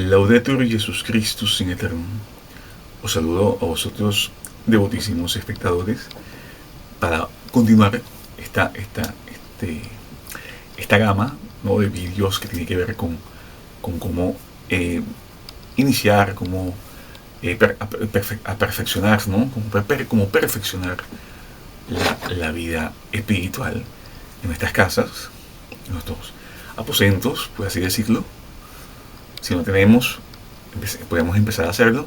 Laudetur Jesus Christus in Aeternum. Os saludo a vosotros, devotísimos espectadores, para continuar esta gama, ¿no?, de vídeos que tiene que ver con cómo iniciar, cómo perfeccionar, ¿no?, cómo perfeccionar la vida espiritual en nuestras casas, en nuestros aposentos, por así decirlo. Si no tenemos, podemos empezar a hacerlo.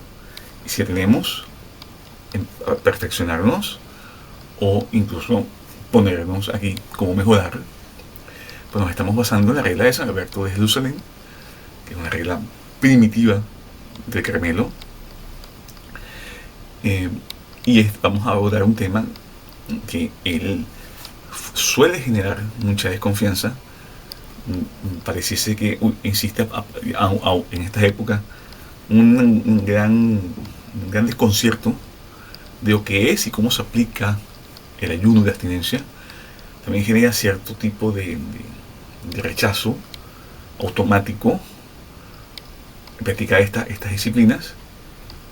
Y si ya tenemos, perfeccionarnos o incluso ponernos aquí cómo mejorar. Pues nos estamos basando en la regla de San Alberto de Jerusalén, que es una regla primitiva del Carmelo. Vamos a abordar un tema que él suele generar mucha desconfianza. Pareciese que insiste en esta época un gran desconcierto de lo que es y cómo se aplica el ayuno y la abstinencia. También genera cierto tipo de rechazo automático en practicar estas disciplinas,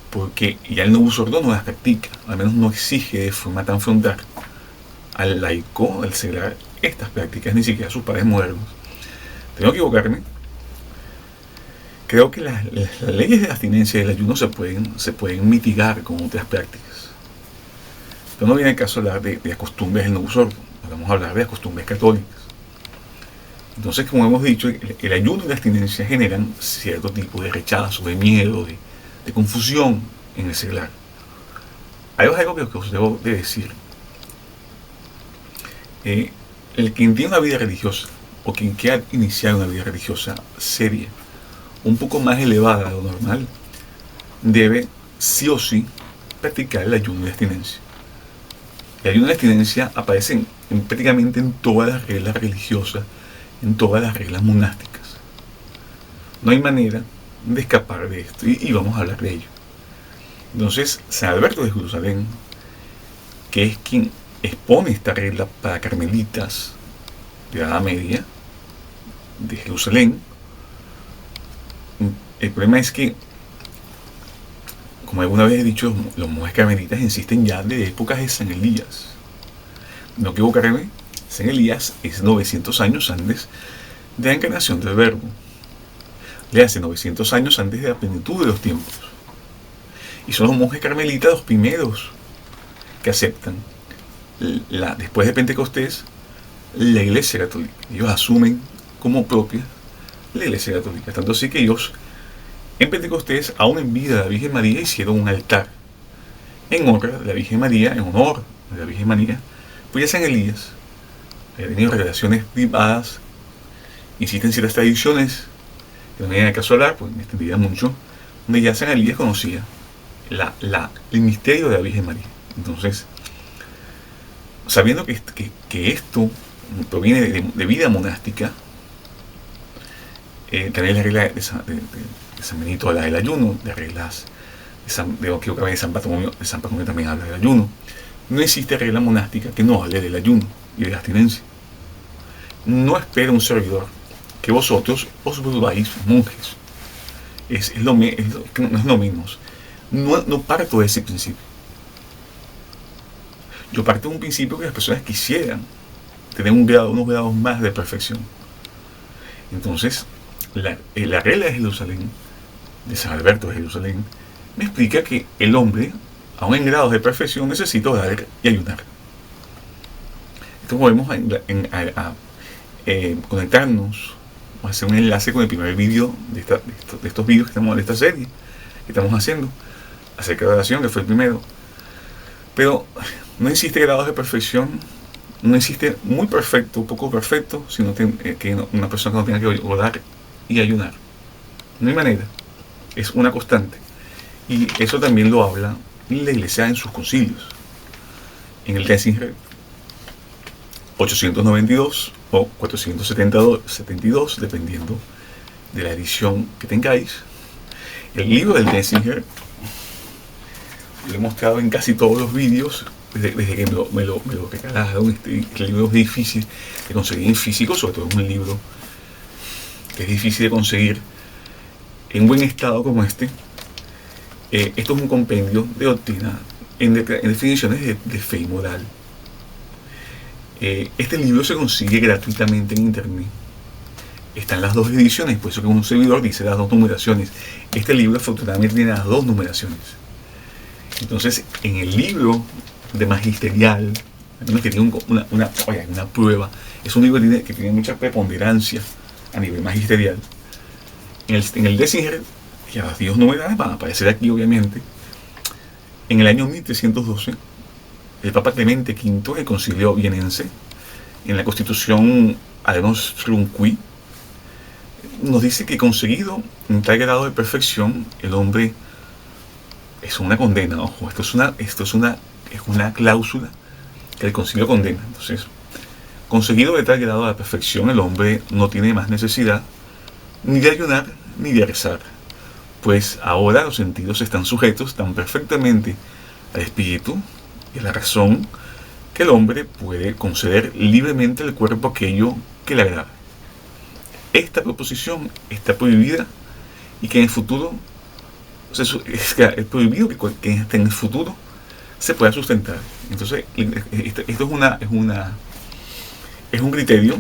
porque ya el novus ordo no las practica, al menos no exige de forma tan frontal al laico, al seglar, estas prácticas, ni siquiera a sus padres modernos. Tengo que equivocarme. Creo que las leyes de la abstinencia y del ayuno se pueden mitigar con otras prácticas. Pero no viene el caso hablar de las costumbres del novus ordo. Vamos a hablar de las costumbres católicas. Entonces, como hemos dicho, el ayuno y la abstinencia generan cierto tipo de rechazo, de miedo, de confusión en el seglar. Hay algo que os debo de decir. El quien tiene una vida religiosa, o quien quiera iniciar una vida religiosa seria, un poco más elevada de lo normal, debe sí o sí practicar el ayuno y la abstinencia. El ayuno y la abstinencia aparecen prácticamente en todas las reglas religiosas, en todas las reglas monásticas. No hay manera de escapar de esto, y vamos a hablar de ello. Entonces, San Alberto de Jerusalén, que es quien expone esta regla para carmelitas de la Edad Media de Jerusalén, el problema es que, como alguna vez he dicho, los monjes carmelitas insisten ya de épocas de San Elías. No equivocarme, San Elías es 900 años antes de la encarnación del Verbo. Le hace 900 años antes de la plenitud de los tiempos. Y son los monjes carmelitas los primeros que aceptan, después de Pentecostés, la Iglesia Católica. Ellos asumen como propia la Iglesia Católica. Tanto así que ellos, en Pentecostés, aún en vida de la Virgen María, hicieron un altar en honor de la Virgen María, Pues ya San Elías había tenido relaciones privadas, existen ciertas tradiciones que no vienen al caso hablar, pues me extendería mucho, donde ya San Elías conocía el misterio de la Virgen María. Entonces, sabiendo que esto proviene de vida monástica, también la regla de San Benito habla del ayuno, de reglas de San Bartolomé también habla del ayuno. No existe regla monástica que no hable del ayuno y de la abstinencia. No espera un servidor que vosotros os volváis monjes. No es lo mismo. No parto de ese principio. Yo parto de un principio que las personas quisieran tener unos grados más de perfección. Entonces, la regla de Jerusalén, de San Alberto de Jerusalén, me explica que el hombre, aún en grados de perfección, necesita orar y ayunar. Entonces volvemos a conectarnos, a hacer un enlace con el primer vídeo de estos vídeos que estamos de esta serie que estamos haciendo acerca de la oración, que fue el primero. Pero no existe grados de perfección, no existe muy perfecto, poco perfecto, sino que una persona no tenga que orar y ayunar. No hay manera, es una constante. Y eso también lo habla la Iglesia en sus concilios. En el Denzinger 892 o 472, dependiendo de la edición que tengáis. El libro del Denzinger lo he mostrado en casi todos los vídeos desde que me lo regalaron. Este libro es difícil de conseguir en físico, sobre todo es un libro que es difícil de conseguir en buen estado como este. Esto es un compendio de doctrina en definiciones de fe y moral. Este libro se consigue gratuitamente en internet. Están las dos ediciones, por eso que un servidor dice las dos numeraciones. Este libro afortunadamente tiene las dos numeraciones. Entonces, en el libro de magisterial, que tiene una prueba, es un libro que tiene mucha preponderancia a nivel magisterial. En el Dessinger, y a las 10 novedades van a aparecer aquí obviamente, en el año 1312, el Papa Clemente V, en el Concilio Vienense, en la Constitución Ademos Trunqui, nos dice que conseguido en tal grado de perfección, el hombre es una condena. Ojo, esto es una cláusula que el concilio condena. Entonces, conseguido de tal grado de perfección, el hombre no tiene más necesidad ni de ayunar ni de rezar, pues ahora los sentidos están sujetos tan perfectamente al espíritu y a la razón que el hombre puede conceder libremente al cuerpo aquello que le agrada. Esta proposición está prohibida y que en el futuro, es prohibido que en el futuro se pueda sustentar. Entonces, esto es un criterio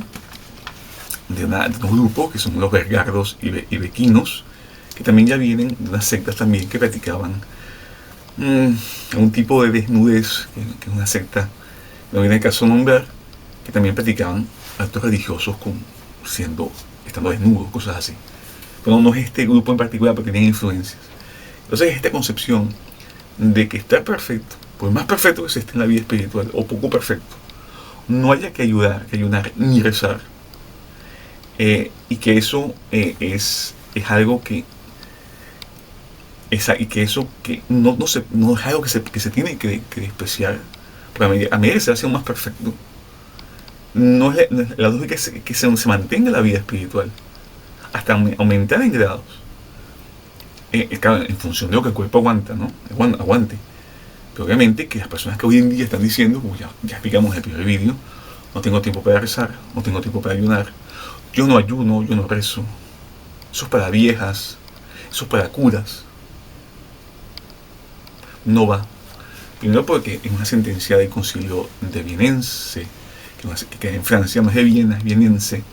de unos grupos que son los vergardos y bequinos, que también ya vienen de unas sectas también que practicaban un tipo de desnudez, que es una secta, no viene el caso de nombrar, que también practicaban actos religiosos estando desnudos, cosas así. Pero no es este grupo en particular, porque tienen influencias. Entonces, esta concepción de que estar perfecto, por más perfecto que se esté en la vida espiritual, o poco perfecto, no haya que ayunar ni rezar, y que eso es algo que no es algo que se tiene que despreciar, porque a medida que se hace más perfecto, no es la lógica es que se mantenga la vida espiritual, hasta aumentar en grados, claro, en función de lo que el cuerpo aguanta, ¿no? Aguante. Pero obviamente que las personas que hoy en día están diciendo, como ya explicamos en el primer vídeo, no tengo tiempo para rezar, no tengo tiempo para ayunar, yo no ayuno, yo no rezo, eso es para viejas, eso es para curas, no va. Primero porque es una sentencia del concilio de Vienense, que en Francia no es de Viena, es vienense,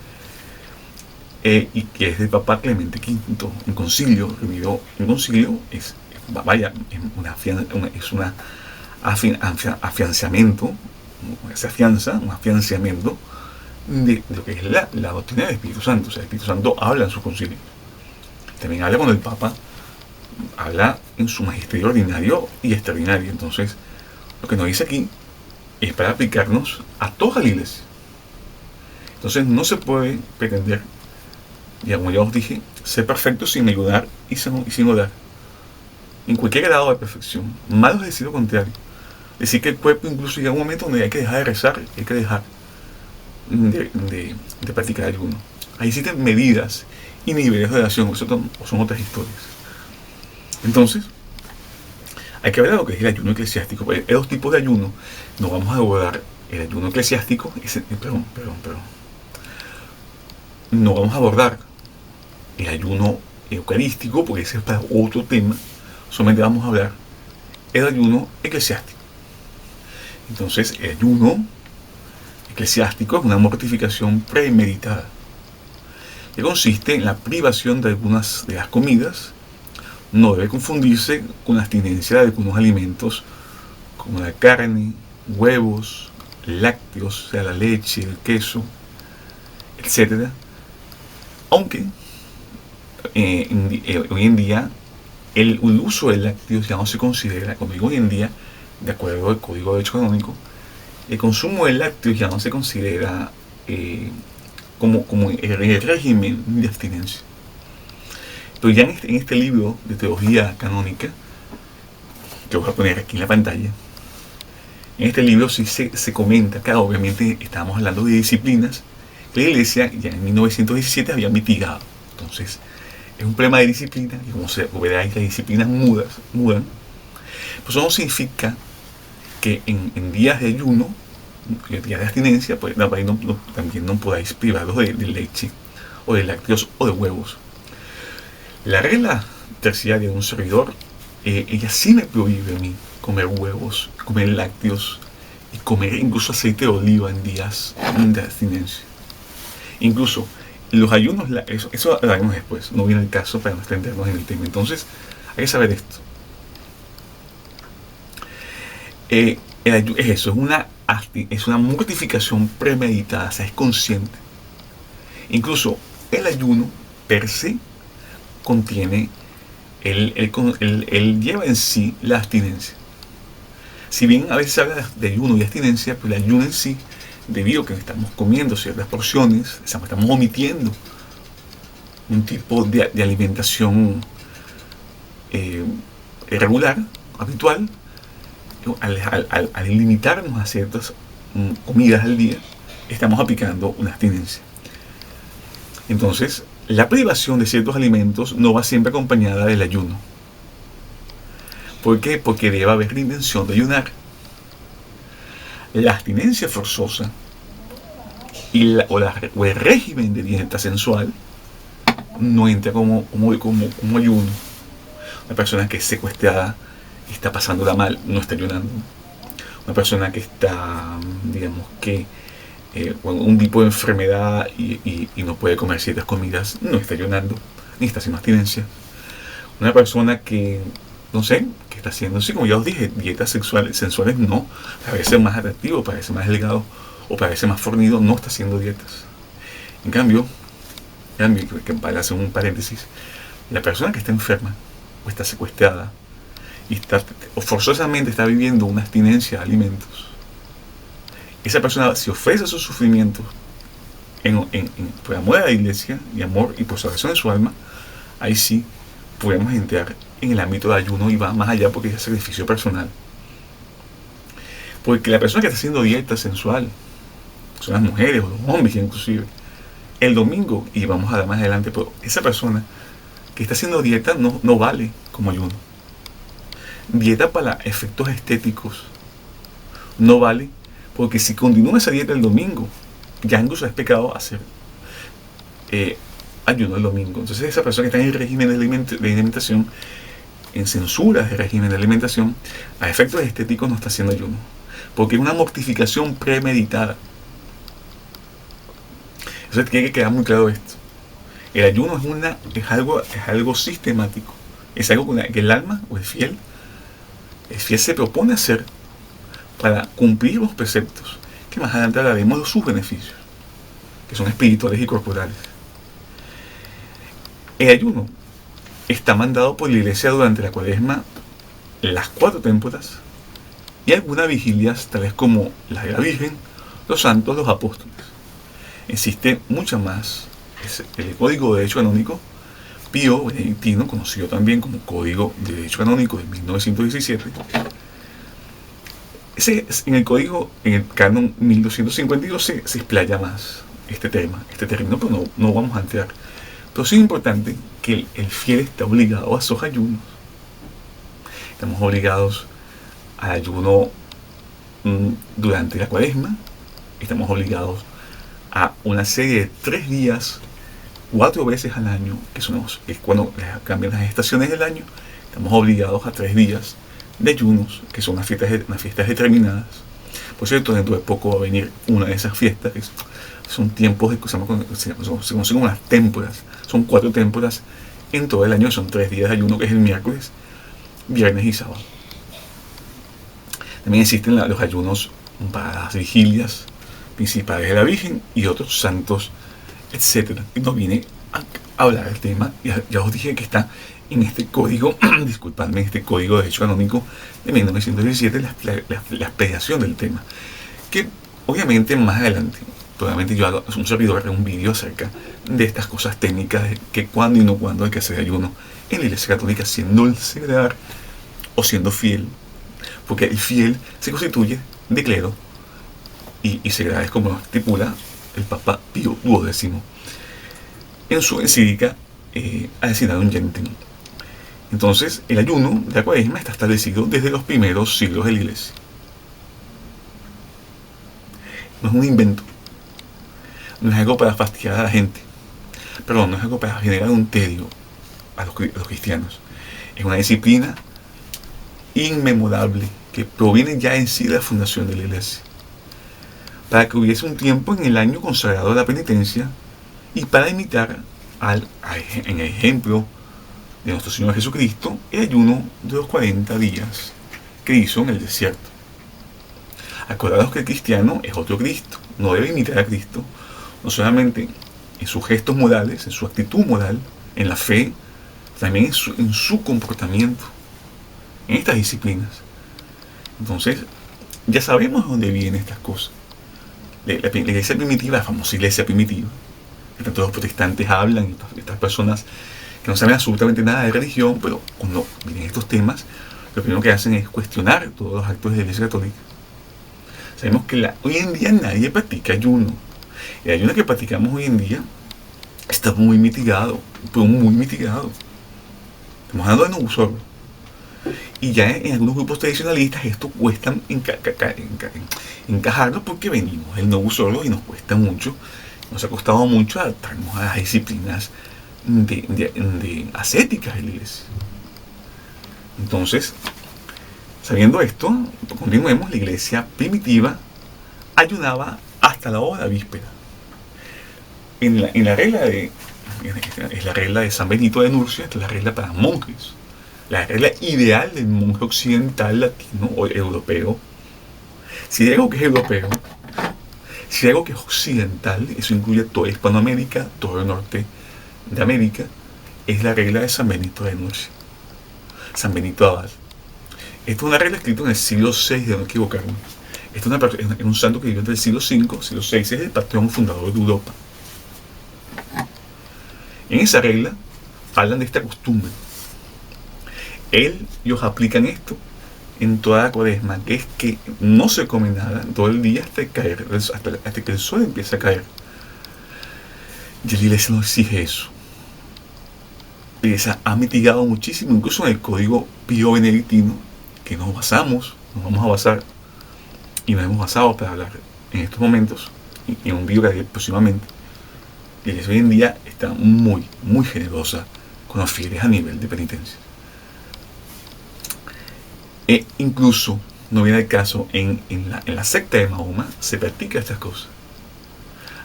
y que es del Papa Clemente V. Un concilio reunido, un concilio es un afianzamiento, se afianza, un afianzamiento de lo que es la doctrina del Espíritu Santo. O sea, el Espíritu Santo habla en su concilio. También habla cuando el Papa habla en su magisterio ordinario y extraordinario. Entonces, lo que nos dice aquí es para aplicarnos a toda la iglesia. Entonces, no se puede pretender, ya como ya os dije, ser perfecto sin ayudar y sin orar. En cualquier grado de perfección. Malo es decir lo contrario. Decir que el cuerpo incluso llega a un momento donde hay que dejar de rezar, hay que dejar de practicar ayuno. Ahí existen medidas y niveles de oración, eso son otras historias. Entonces, hay que ver lo que es el ayuno eclesiástico. Hay dos tipos de ayuno. No vamos a abordar el ayuno eclesiástico, no vamos a abordar el ayuno eucarístico, porque ese es para otro tema. Solamente vamos a hablar el ayuno eclesiástico. Entonces, el ayuno eclesiástico es una mortificación premeditada, que consiste en la privación de algunas de las comidas. No debe confundirse con la abstinencia de algunos alimentos como la carne, huevos, lácteos, o sea, la leche, el queso, etc. Aunque hoy en día el uso del lácteo ya no se considera, como digo hoy en día, de acuerdo al Código de Derecho Canónico, el consumo del lácteo ya no se considera como el régimen de abstinencia. Pero ya en este libro de teología canónica, que voy a poner aquí en la pantalla, en este libro sí se comenta, claro, obviamente estamos hablando de disciplinas que la Iglesia ya en 1917 había mitigado. Entonces, es un problema de disciplina, y como se verá, las disciplinas mudan. Pues eso no significa que en días de ayuno, en días de abstinencia, pues también no podáis privaros de leche, o de lácteos, o de huevos. La regla terciaria de un servidor, ella sí me prohíbe a mí comer huevos, comer lácteos y comer incluso aceite de oliva en días de abstinencia. Incluso los ayunos, eso lo haremos después, no viene el caso para no extendernos en el tema. Entonces, hay que saber esto. Es eso, es una mortificación premeditada, o sea, es consciente. Incluso el ayuno per se contiene, él lleva en sí la abstinencia. Si bien a veces se habla de ayuno y abstinencia, pero el ayuno en sí, debido a que estamos comiendo ciertas porciones, estamos omitiendo un tipo de alimentación regular, habitual, al limitarnos a ciertas comidas al día, estamos aplicando una abstinencia. Entonces, la privación de ciertos alimentos no va siempre acompañada del ayuno. ¿Por qué? Porque debe haber la intención de ayunar. La abstinencia forzosa o el régimen de dieta sensual no entra como ayuno. Una persona que es secuestrada y está pasándola mal no está ayunando. Una persona que está, digamos que, con un tipo de enfermedad y no puede comer ciertas comidas no está ayunando, ni está haciendo abstinencia. Una persona que, no sé, que está haciendo, sí, como ya os dije, dietas sensuales no, parece más atractivo, parece más delgado o parece más fornido, no está haciendo dietas. En cambio, para hacer un paréntesis, la persona que está enferma o está secuestrada y o forzosamente está viviendo una abstinencia de alimentos, esa persona se ofrece sus sufrimientos por amor a la iglesia y amor y por salvación de su alma, ahí sí podemos entrar en el ámbito de ayuno y va más allá porque es sacrificio personal. Porque la persona que está haciendo dieta sensual, son las mujeres o los hombres inclusive, el domingo, y vamos a dar más adelante, pero esa persona que está haciendo dieta no vale como ayuno. Dieta para efectos estéticos no vale, porque si continúa esa dieta el domingo, ya incluso es pecado hacer ayuno el domingo. Entonces esa persona que está en el régimen de alimentación, en censuras de régimen de alimentación, a efectos estéticos no está haciendo ayuno, porque es una mortificación premeditada. Entonces tiene que quedar muy claro esto. El ayuno es algo sistemático, es algo que el alma o el fiel se propone hacer para cumplir los preceptos, que más adelante hablaremos de sus beneficios, que son espirituales y corporales. El ayuno está mandado por la iglesia durante la Cuaresma, las 4 témporas y algunas vigilias tales como las de la Virgen, los santos, los apóstoles. Existe mucha más. Es el Código de Derecho Canónico Pío Benedictino, conocido también como Código de Derecho Canónico de 1917. En el canon 1252 se explaya más este término, pero no vamos a entrar. Pero sí es importante que el fiel está obligado a esos ayunos. Estamos obligados al ayuno durante la Cuaresma, estamos obligados a una serie de 3 días, 4 veces al año, es cuando cambian las estaciones del año. Estamos obligados a 3 días de ayunos, que son unas fiestas determinadas. Por cierto, dentro de poco va a venir una de esas fiestas, que son tiempos se conocen como las témporas. Son 4 témporas en todo el año, son 3 días de ayuno, que es el miércoles, viernes y sábado. También existen los ayunos para las vigilias principales de la Virgen y otros santos, etcétera. Y nos viene a hablar del tema. Ya os dije que está en este código, disculpadme, en este Código de Derecho Canónico de 1917, la explicación del tema. Que obviamente más adelante, probablemente yo hago un servidor de un vídeo acerca de estas cosas técnicas, de que cuándo y no cuándo hay que hacer ayuno en la Iglesia Católica, siendo el seglar o siendo fiel. Porque el fiel se constituye de clero y seglar, es como lo estipula el Papa Pío XII en su encíclica Aecinadum Gentium. Entonces, el ayuno de la Cuaresma está establecido desde los primeros siglos de la Iglesia. No es un invento, no es algo para fastidiar a la gente, perdón, no es algo para generar un tedio a los cristianos. Es una disciplina inmemorable que proviene ya en sí de la fundación de la iglesia, para que hubiese un tiempo en el año consagrado a la penitencia y para imitar en el ejemplo de nuestro Señor Jesucristo el ayuno de los 40 días que hizo en el desierto. Acordaos que el cristiano es otro Cristo, no debe imitar a Cristo, no solamente en sus gestos morales, en su actitud moral, en la fe, también en su comportamiento, en estas disciplinas. Entonces, ya sabemos de dónde vienen estas cosas. La iglesia primitiva, la famosa iglesia primitiva, que tanto los protestantes hablan, estas personas que no saben absolutamente nada de religión, pero cuando vienen estos temas, lo primero que hacen es cuestionar todos los actos de la iglesia católica. Sabemos que hoy en día nadie practica ayuno. El ayuno que practicamos hoy en día está muy mitigado, pero muy mitigado. Estamos hablando de no sorbo. Y ya en algunos grupos tradicionalistas esto cuesta encajarlo porque venimos del no sorbo y nos cuesta mucho, nos ha costado mucho adaptarnos a las disciplinas ascéticas de la iglesia. Entonces, sabiendo esto, continuemos. La iglesia primitiva ayunaba hasta la hora víspera. En la regla es la regla de San Benito de Nursia, esta es la regla para monjes. La regla ideal del monje occidental, latino o europeo. Si hay algo que es europeo, si hay algo que es occidental, eso incluye toda Hispanoamérica, todo el norte de América, es la regla de San Benito de Nursia. San Benito Abad. Esta es una regla escrita en el siglo VI, de no equivocarme. Este es un santo que vivió entre el siglo V, siglo VI, es el patrón fundador de Europa. En esa regla hablan de esta costumbre. Ellos aplican esto en toda la cuaresma, que es que no se come nada todo el día hasta que el sol empieza a caer. Y la iglesia no exige eso. La iglesia ha mitigado muchísimo, incluso en el código Pío Benedictino, que nos vamos a basar, y nos hemos basado para hablar en estos momentos, y en un video que haré próximamente. La iglesia hoy en día está muy, muy generosa con los fieles a nivel de penitencia. E incluso, no viene el caso, en la secta de Mahoma se practica estas cosas.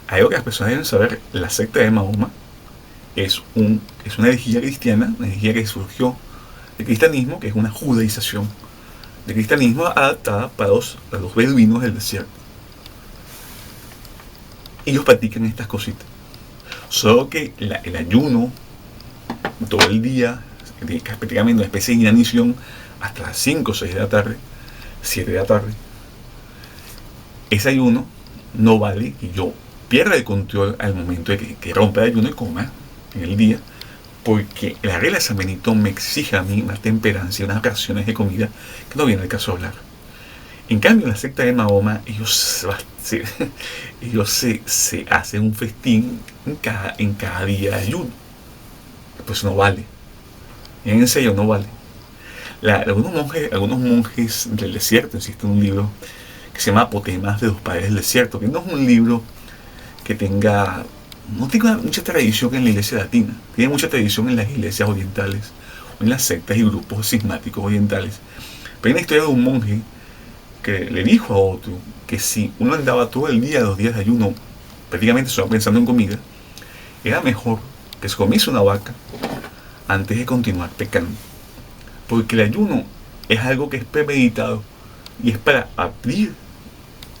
Hay algo que las personas deben saber: la secta de Mahoma es una herejía cristiana, una herejía que surgió del cristianismo, que es una judaización del cristianismo adaptada para los beduinos del desierto. Ellos practican estas cositas. Solo que el ayuno todo el día, prácticamente una especie de inanición hasta las 5 o 6 de la tarde, 7 de la tarde, ese ayuno no vale que yo pierda el control al momento de que rompa el ayuno y coma en el día, porque la regla de San Benito me exige a mí una temperancia, unas raciones de comida que no viene al caso hablar. En cambio, en la secta de Mahoma, ellos se hacen un festín en cada día de ayuno. Pues no vale. En serio, no vale. Algunos monjes del desierto, existe un libro que se llama Apotemas de los Padres del Desierto, que no es un libro que no tenga mucha tradición en la iglesia latina, tiene mucha tradición en las iglesias orientales, o en las sectas y grupos cismáticos orientales. Pero hay una historia de un monje que le dijo a otro que si uno andaba todo el día, 2 días de ayuno, prácticamente solo pensando en comida, era mejor que se comiese una vaca antes de continuar pecando. Porque el ayuno es algo que es premeditado y es para abrir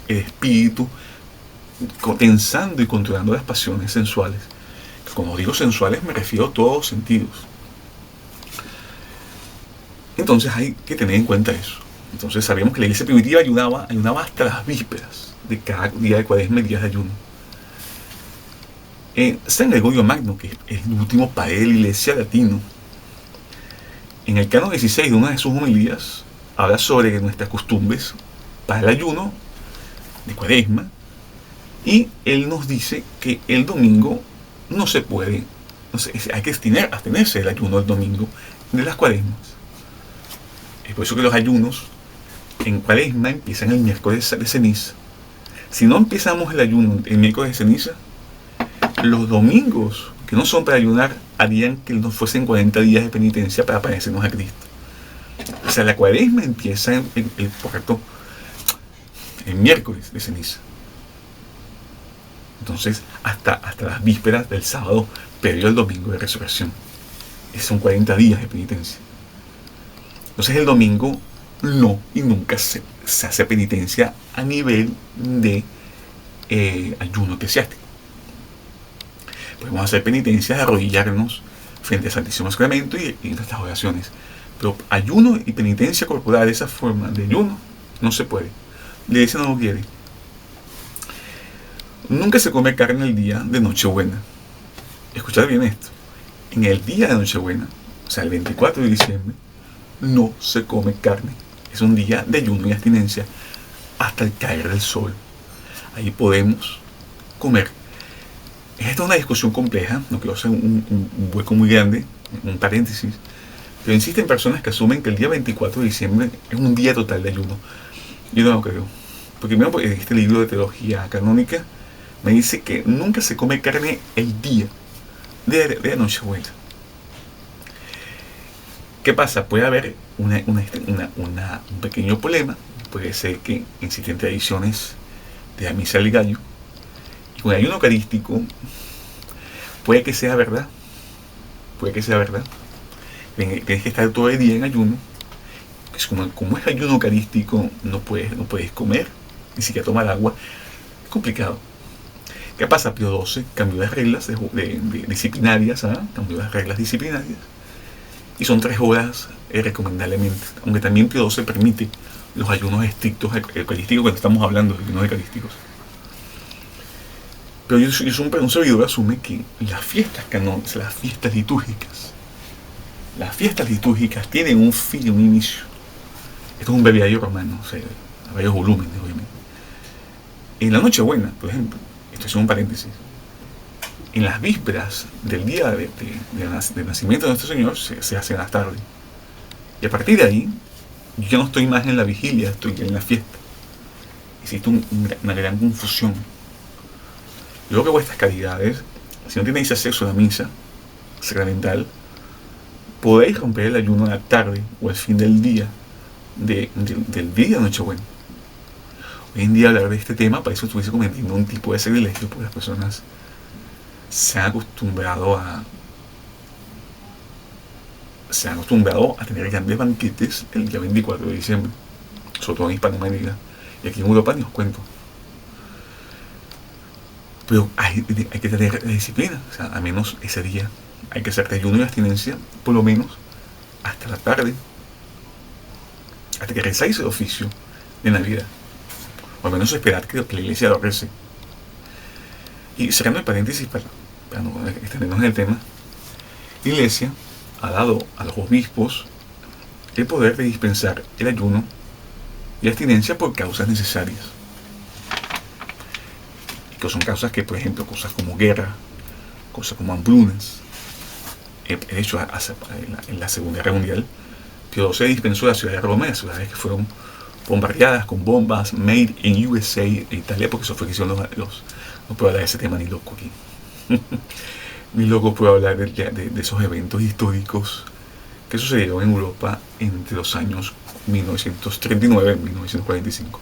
el espíritu, tensando y controlando las pasiones sensuales. Cuando digo sensuales me refiero a todos los sentidos. Entonces hay que tener en cuenta eso. Entonces sabemos que la iglesia primitiva ayunaba hasta las vísperas de cada día de cuaresma y días de ayuno. San Gregorio Magno, que es el último padre de la iglesia latino, en el Canon 16 de una de sus homilías habla sobre nuestras costumbres para el ayuno de cuaresma, y él nos dice que el domingo no se puede, hay que abstenerse del ayuno del domingo de las cuaresmas. Es por eso que los ayunos en cuaresma empiezan el miércoles de ceniza. Si no empezamos el ayuno el miércoles de ceniza, los domingos que no son para ayunar harían que no fuesen 40 días de penitencia para parecernos a Cristo. O sea, la cuaresma empieza el miércoles de ceniza. Entonces, hasta las vísperas del sábado previo al domingo de resurrección. Esos son 40 días de penitencia. Entonces, el domingo no y nunca se hace penitencia a nivel de ayuno eclesiástico. Podemos hacer penitencia de arrodillarnos frente al Santísimo Sacramento y nuestras oraciones. Pero ayuno y penitencia corporal, esa forma de ayuno, no se puede. La Iglesia no lo quiere. Nunca se come carne el día de Nochebuena. Escuchad bien esto. En el día de Nochebuena, o sea, el 24 de diciembre, no se come carne. Es un día de ayuno y abstinencia hasta el caer del sol. Ahí podemos comer. Esta es una discusión compleja, no quiero hacer un hueco muy grande, un paréntesis, pero existen personas que asumen que el día 24 de diciembre es un día total de ayuno. Yo no lo creo. Porque primero, en este libro de teología canónica me dice que nunca se come carne el día de Nochebuena. ¿Qué pasa? Puede haber un pequeño problema. Puede ser que existen tradiciones de la misa del gallo. Y con el ayuno eucarístico puede que sea verdad. Puede que sea verdad. Tienes que estar todo el día en ayuno. Como es ayuno eucarístico, no puedes comer, ni siquiera tomar agua. Es complicado. ¿Qué pasa? Pío XII cambió las reglas disciplinarias, cambió las reglas disciplinarias. Y son 3 horas recomendablemente. Aunque también Pío XII permite los ayunos estrictos eucarísticos cuando estamos hablando de ayunos eucarísticos. Pero un servidor asume que las fiestas canónicas, las fiestas litúrgicas tienen un fin y un inicio. Esto es un breviario romano, o sea, a varios volúmenes, obviamente. En la Nochebuena, por ejemplo, esto es un paréntesis, en las vísperas del día de nacimiento de nuestro Señor se hace más tarde. Y a partir de ahí, yo ya no estoy más en la vigilia, estoy en la fiesta. Existe una gran confusión. Luego que vuestras caridades, si no tenéis acceso a la misa sacramental, podéis romper el ayuno a la tarde o al fin del día del día de Nochebuena. Hoy en día hablar de este tema parece que estuviese cometiendo un tipo de sacrilegio, porque las personas se han acostumbrado a tener grandes banquetes el día 24 de diciembre, sobre todo en Hispanoamérica, y aquí en Europa ni os cuento. Pero hay que tener la disciplina, o sea, al menos ese día hay que hacer ayuno y abstinencia, por lo menos hasta la tarde, hasta que rezáis el oficio de Navidad, o al menos esperar que la iglesia lo rece. Y cerrando el paréntesis para no extendernos en el tema, la iglesia ha dado a los obispos el poder de dispensar el ayuno y abstinencia por causas necesarias. Que son causas que, por ejemplo, cosas como guerra, cosas como hambrunas. De hecho, en la Segunda Guerra Mundial, Pío XII dispensó la ciudad de Roma, las ciudades que fueron bombardeadas con bombas made in USA e Italia, porque eso fue que hicieron no puedo hablar de ese tema ni loco aquí. Ni loco puedo hablar de esos eventos históricos que sucedieron en Europa entre los años 1939 y 1945.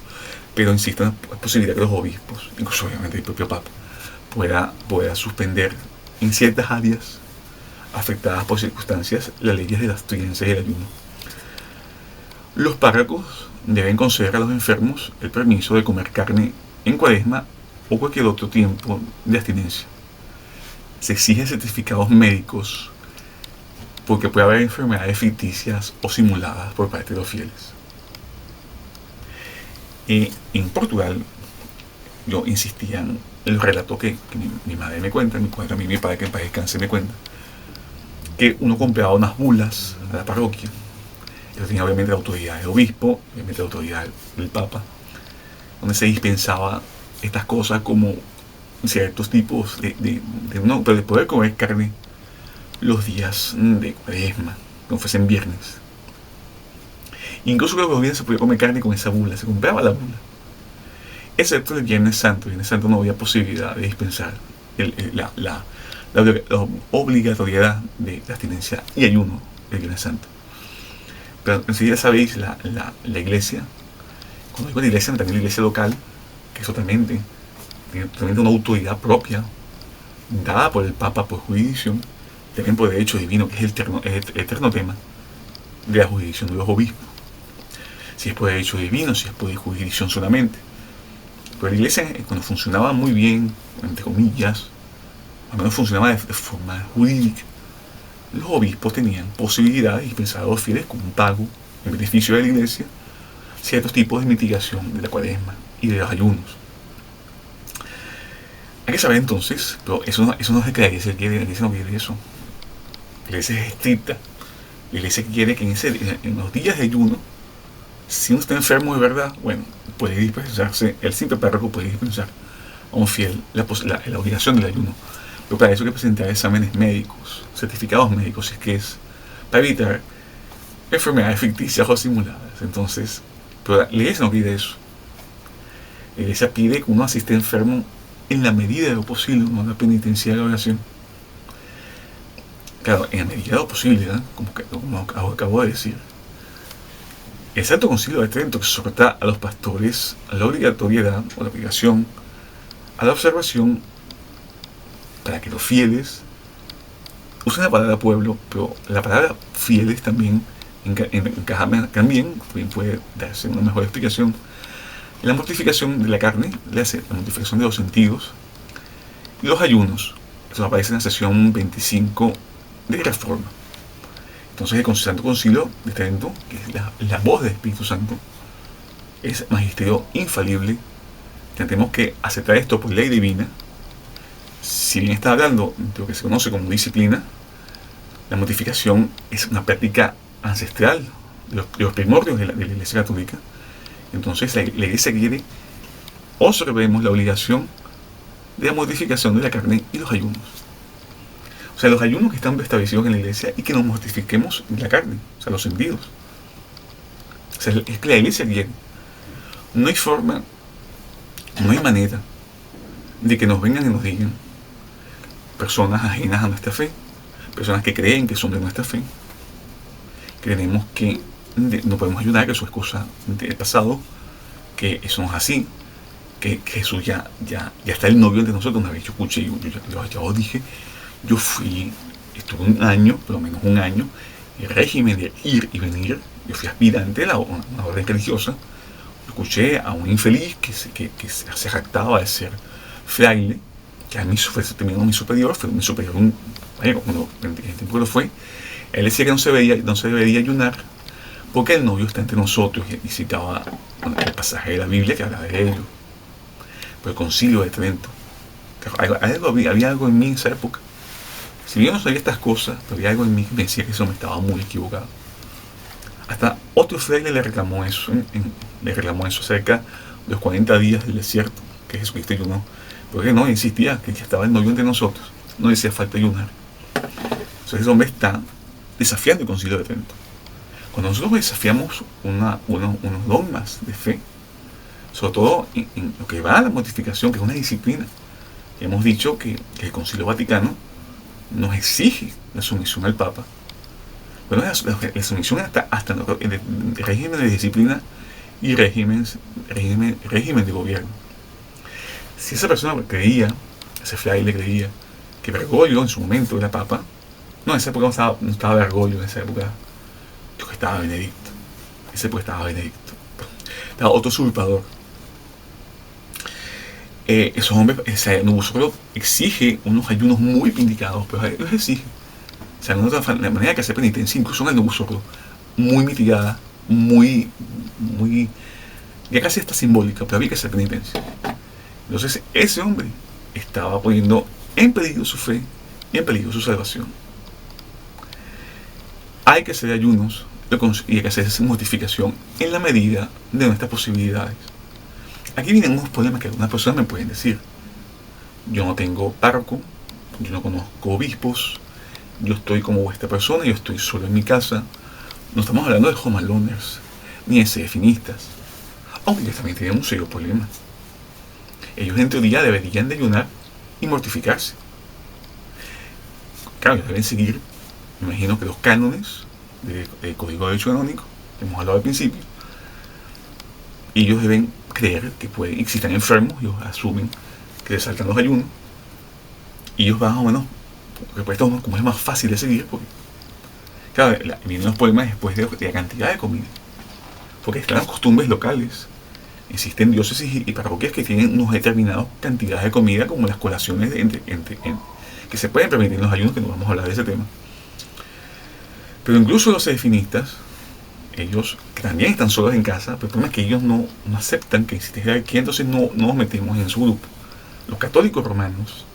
Pero insisto en la posibilidad que los obispos, incluso obviamente el propio Papa, pueda suspender en ciertas áreas afectadas por circunstancias las leyes de la abstinencia y el ayuno. Los párrocos deben conceder a los enfermos el permiso de comer carne en Cuaresma o cualquier otro tiempo de abstinencia. Se exigen certificados médicos porque puede haber enfermedades ficticias o simuladas por parte de los fieles. En Portugal, yo insistía en el relato que mi madre me cuenta, también mi padre, que en paz descanse, me cuenta, que uno compraba unas bulas a la parroquia. Eso tenía obviamente la autoridad del obispo, obviamente la autoridad del Papa, donde se dispensaba estas cosas como ciertos tipos pero de poder comer carne los días de Cuaresma, como fuesen viernes. Incluso los viernes se podía comer carne con esa bula, se compraba la bula. Excepto el Viernes Santo. El Viernes Santo no había posibilidad de dispensar la obligatoriedad de la abstinencia y ayuno del Viernes Santo. Pero enseguida sabéis, la iglesia, cuando digo la iglesia, también la iglesia local, que eso también tiene una autoridad propia, dada por el Papa por jurisdicción, también por derecho divino, que es el eterno tema de la jurisdicción de los obispos. Si es por derecho divino, si es por jurisdicción solamente. Pero la iglesia, cuando funcionaba muy bien, entre comillas, al menos funcionaba de forma jurídica, los obispos tenían posibilidades dispensadas a los fieles como un pago en beneficio de la iglesia, ciertos tipos de mitigación de la cuaresma y de los ayunos. Hay que saber entonces, pero eso no es lo que la iglesia quiere, la iglesia no quiere eso. La iglesia es estricta, la iglesia quiere que en los días de ayuno, si uno está enfermo de verdad, bueno, puede dispensarse, el simple párroco puede dispensar a un fiel la obligación del ayuno. Pero para eso hay que presentar exámenes médicos, certificados médicos, si es que es para evitar enfermedades ficticias o simuladas. Entonces, pero la iglesia no pide eso. La iglesia pide que uno asiste enfermo en la medida de lo posible, no la penitencia de la oración. Claro, en la medida de lo posible, ¿eh? como acabo de decir. El Santo Concilio de Trento exhorta a los pastores a la obligatoriedad o la obligación, a la observación, para que los fieles usen la palabra pueblo, pero la palabra fieles también también puede darse una mejor explicación. En la mortificación de la carne, la mortificación de los sentidos, y los ayunos. Eso aparece en la sesión 25 de Reforma. Entonces el Santo Concilio de Trento, que es la voz del Espíritu Santo, es magisterio infalible. Tenemos que aceptar esto por ley divina. Si bien está hablando de lo que se conoce como disciplina, la mortificación es una práctica ancestral de los primordios de la Iglesia Católica. Entonces la Iglesia quiere observemos la obligación de la mortificación de la carne y los ayunos. O sea, los ayunos que están establecidos en la Iglesia y que nos mortifiquemos la carne, o sea, los sentidos. O sea, es que la Iglesia quiere. No hay forma, no hay manera de que nos vengan y nos digan personas ajenas a nuestra fe, personas que creen que son de nuestra fe. Creemos que no podemos ayudar, que eso es cosa del pasado, que eso no es así, que Jesús ya está el novio entre nosotros. Una vez yo escuché, ya os dije, yo estuve un año, por lo menos un año, el régimen de ir y venir. Yo fui aspirante a una orden religiosa. Escuché a un infeliz que se jactaba de ser fraile, que a mí fue terminó mi superior, fue mi superior cuando en el tiempo que lo fue. Él decía que no se debería ayunar porque el novio está entre nosotros, y citaba el pasaje de la Biblia que habla de ello. Pero el Concilio de Trento, había algo en mí en esa época. Si bien no sabía estas cosas, pero había algo en mí que me decía que eso me estaba muy equivocado. Hasta otro fraile le reclamó eso acerca de los 40 días del desierto que Jesucristo ayunó. Porque no, insistía que ya estaba el novio entre nosotros, no decía falta ayunar. Entonces ese hombre está desafiando el Concilio de Trento. Cuando nosotros desafiamos unos dogmas de fe, sobre todo en lo que va a la mortificación, que es una disciplina, hemos dicho que el Concilio Vaticano nos exige la sumisión al Papa. Bueno, la sumisión hasta el régimen de disciplina y régimen de gobierno. Si esa persona creía, ese fraile creía, que Bergoglio en su momento era Papa, no, en esa época no estaba Bergoglio, en esa época creo que estaba Benedicto. En esa época estaba Benedicto. Estaba otro usurpador. Esos hombres, ese Novusoro exige unos ayunos muy vindicados, pero ellos exigen. O sea, la manera que hace penitencia, incluso en el Novusoro, muy mitigada, muy, ya casi está simbólica, pero había que hacer penitencia. Entonces, ese hombre estaba poniendo en peligro su fe y en peligro su salvación. Hay que hacer ayunos y hay que hacer esa mortificación en la medida de nuestras posibilidades. Aquí vienen unos problemas que algunas personas me pueden decir. Yo no tengo párroco, yo no conozco obispos, yo estoy como esta persona, yo estoy solo en mi casa. No estamos hablando de homaloners, ni de sedefinistas, aunque ellos también tienen un serio problema. Ellos en teoría deberían de ayunar y mortificarse. claro, ellos deben seguir, me imagino que los cánones del Código de Derecho Canónico, que hemos hablado al principio, y ellos deben creer que pueden, si están enfermos, ellos asumen que les saltan los ayunos, y ellos van, bueno, porque esto como es más fácil de seguir, porque, claro, vienen los problemas después de la cantidad de comida, porque están las costumbres locales. Existen diócesis y parroquias que tienen unos determinados cantidades de comida, como las colaciones que se pueden permitir en los ayunos, que no vamos a hablar de ese tema. Pero incluso los sedefinistas, ellos que también están solos en casa, pero el problema es que ellos no aceptan que existe jerarquía, entonces no nos metemos en su grupo. Los católicos romanos,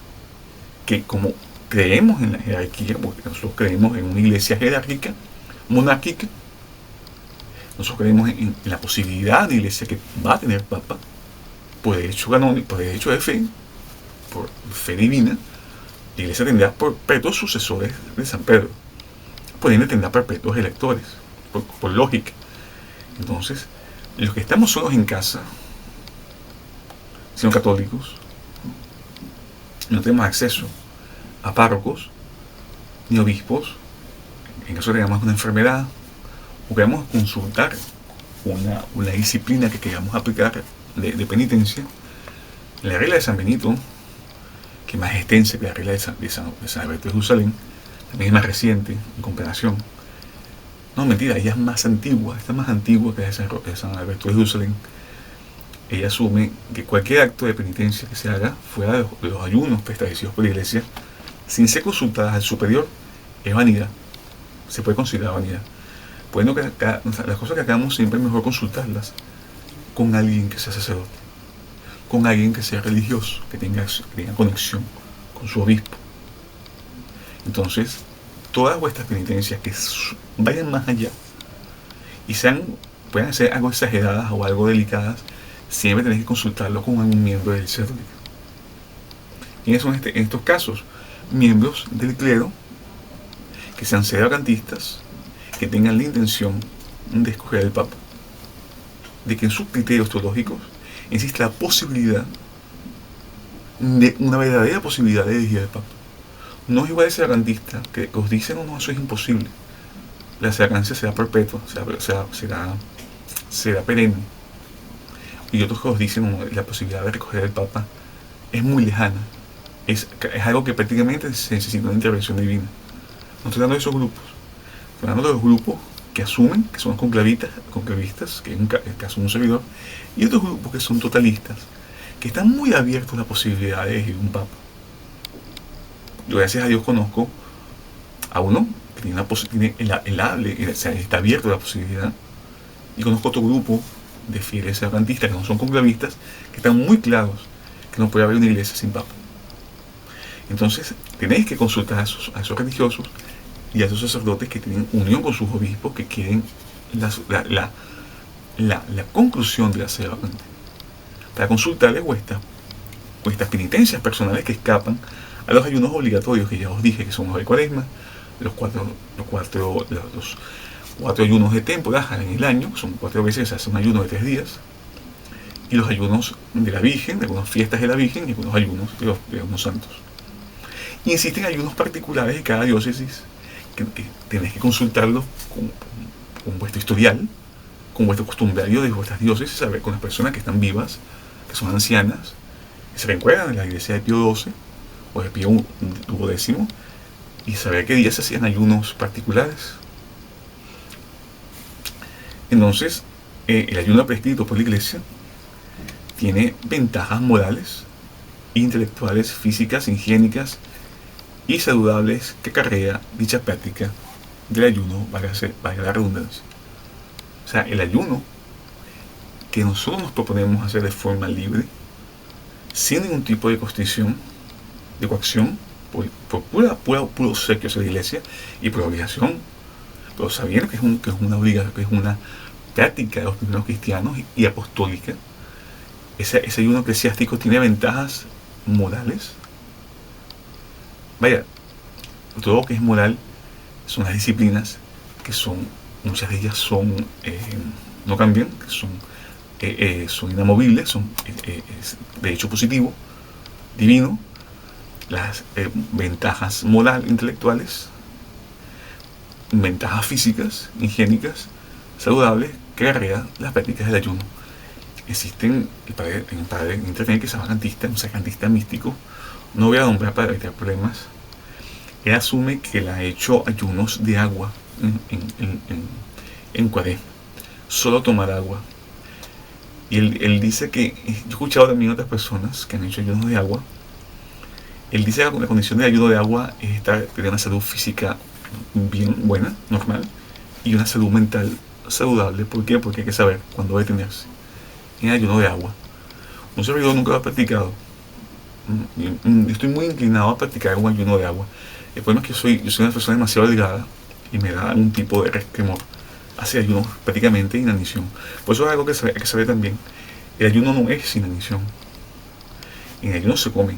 que como creemos en la jerarquía, porque nosotros creemos en una iglesia jerárquica, monárquica, nosotros creemos en la posibilidad de iglesia que va a tener papa, por derecho canónico, por derecho de fe, por fe divina. La iglesia tendrá perpetuos sucesores de San Pedro, por ende tendrá perpetuos electores, por lógica. Entonces, los que estamos solos en casa, siendo católicos, no tenemos acceso a párrocos ni obispos, en caso de tengamos una enfermedad, o queramos consultar una disciplina que queramos aplicar de penitencia. La regla de San Benito, que es más extensa que la regla de San Alberto de Jerusalén, también es más reciente en comparación. No, mentira, ella es más antigua, está más antigua que la de San Alberto de Jerusalén. Ella asume que cualquier acto de penitencia que se haga fuera de los ayunos establecidos por la iglesia, sin ser consultadas al superior, es vanidad. Se puede considerar vanidad. Bueno, las cosas que hagamos siempre es mejor consultarlas con alguien que sea sacerdote, con alguien que sea religioso, que tenga conexión con su obispo. Entonces, todas vuestras penitencias que vayan más allá y puedan ser algo exageradas o algo delicadas, siempre tenéis que consultarlo con algún miembro del clero. ¿Quiénes son en estos casos? Miembros del clero que sean sedevacantistas, que tengan la intención de escoger al Papa, de que en sus criterios teológicos existe la posibilidad de una verdadera posibilidad de elegir al Papa. No es igual el sedevacantista que os dicen, no, eso es imposible. La sedevaciencia será perpetua, será perenne. Y otros que os dicen, no, la posibilidad de recoger al Papa es muy lejana. Es algo que prácticamente se necesita una intervención divina. No estoy hablando de esos grupos. Estoy hablando de los grupos que asumen que son conclavistas, que es el caso de un servidor, y otros grupos que son totalistas, que están muy abiertos a la posibilidad de elegir un Papa. Yo, gracias a Dios, conozco a uno que tiene está abierto a la posibilidad, y conozco otro grupo de fieles sedevacantistas que no son conclavistas, que están muy claros que no puede haber una iglesia sin Papa. Entonces, tenéis que consultar a esos religiosos y a esos sacerdotes que tienen unión con sus obispos, que quieren la conclusión de la sedevacante, para consultarles vuestras penitencias personales que escapan a los ayunos obligatorios que ya os dije, que son los de Cuaresma, los cuatro ayunos de temporada en el año, son 4 veces que se hace un ayuno de 3 días, y los ayunos de la Virgen, de algunas fiestas de la Virgen, y algunos ayunos de unos santos. Y existen ayunos particulares de cada diócesis que tenéis que consultarlos con vuestro historial, con vuestro costumbrario de vuestras diócesis, saber con las personas que están vivas, que son ancianas, que se recuerdan de la iglesia de Pío XII o de Pío XII, y saber qué días se hacían ayunos particulares. Entonces, el ayuno prescrito por la iglesia tiene ventajas morales, intelectuales, físicas, higiénicas y saludables que acarrea dicha práctica del ayuno, valga la redundancia. O sea, el ayuno que nosotros nos proponemos hacer de forma libre, sin ningún tipo de coacción, por puro obsequio hacia la iglesia y por obligación, pero sabiendo que es una práctica de los primeros cristianos y apostólica. Ese ayuno eclesiástico tiene ventajas morales. Vaya, todo lo que es moral son las disciplinas que muchas de ellas no cambian, son inamovibles, son de hecho positivo, divino, las ventajas morales, intelectuales, ventajas físicas, higiénicas, saludables, que acarrea las prácticas del ayuno. Existen, hay un padre en internet que se llama Cantista, un sacantista místico, no voy a nombrar para evitar problemas. Él asume que él ha hecho ayunos de agua en Cuaresma, solo tomar agua. Y él dice que, yo he escuchado también a otras personas que han hecho ayunos de agua. Él dice que la condición de ayuno de agua es tener una salud física bien buena, normal, y una salud mental saludable. ¿Por qué? Porque hay que saber cuándo detenerse en ayuno de agua. Un servidor nunca lo ha practicado. Estoy muy inclinado a practicar un ayuno de agua. El problema es que yo soy una persona demasiado delgada y me da un tipo de resquemor hacia ayuno prácticamente inanición. Por eso es algo que hay que saber también. El ayuno no es inanición. En el ayuno se come.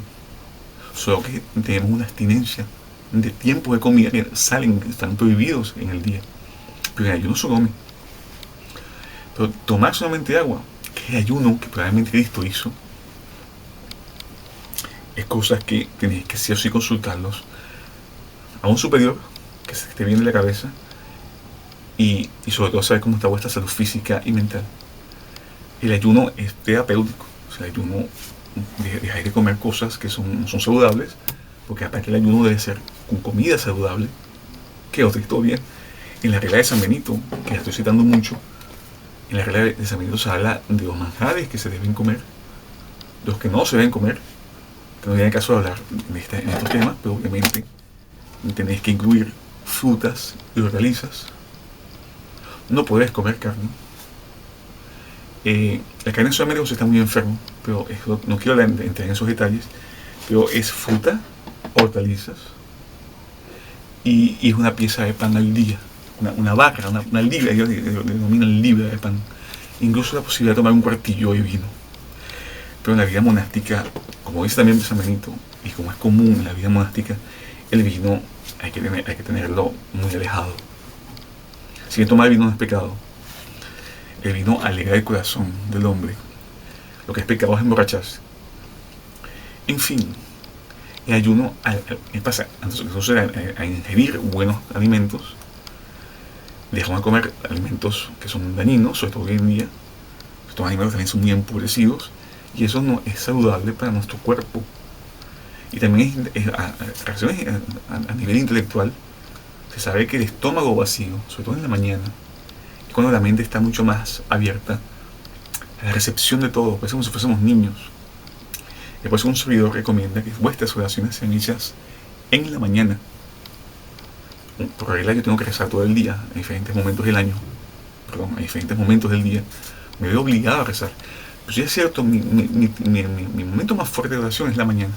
Solo que tenemos una abstinencia de tiempos de comida que están prohibidos en el día. Pero en el ayuno se come. Pero tomar solamente agua, que es ayuno que probablemente Cristo hizo, es cosas que tenéis que sí o sí consultarlos a un superior que se esté bien de la cabeza y sobre todo saber cómo está vuestra salud física y mental. El ayuno es terapéutico. O sea, el ayuno, dejáis de comer cosas que son saludables, porque aparte el ayuno debe ser con comida saludable, que otra historia. En la regla de San Benito, que la estoy citando mucho, en la regla de San Benito se habla de los manjares que se deben comer, los que no se deben comer, que no tiene caso de hablar en estos temas, pero obviamente tenéis que incluir frutas y hortalizas. No podéis comer carne. La carne solamente cuando se está muy enfermo, pero no quiero entrar en esos detalles, pero es fruta, hortalizas y es una pieza de pan al día, una barra, una libra, ellos denominan libra de pan. Incluso la posibilidad de tomar un cuartillo de vino. Pero en la vida monástica, como dice también San Benito, y como es común en la vida monástica, el vino hay que tenerlo muy alejado. Si bien tomar vino no es pecado, el vino alegra el corazón del hombre. Lo que es pecado es emborracharse. En fin, el ayuno pasa entonces a ingerir buenos alimentos, dejamos de comer alimentos que son dañinos, sobre todo hoy en día. Estos alimentos también son muy empobrecidos y eso no es saludable para nuestro cuerpo. Y también a nivel intelectual, se sabe que el estómago vacío, sobre todo en la mañana, es cuando la mente está mucho más abierta a la recepción de todo, pues como si fuésemos niños. Después un servidor recomienda que vuestras oraciones sean hechas en la mañana. Por regla yo tengo que rezar todo el día, en diferentes momentos del año, en diferentes momentos del día, me veo obligado a rezar. Pero sí es cierto, mi momento más fuerte de oración es la mañana.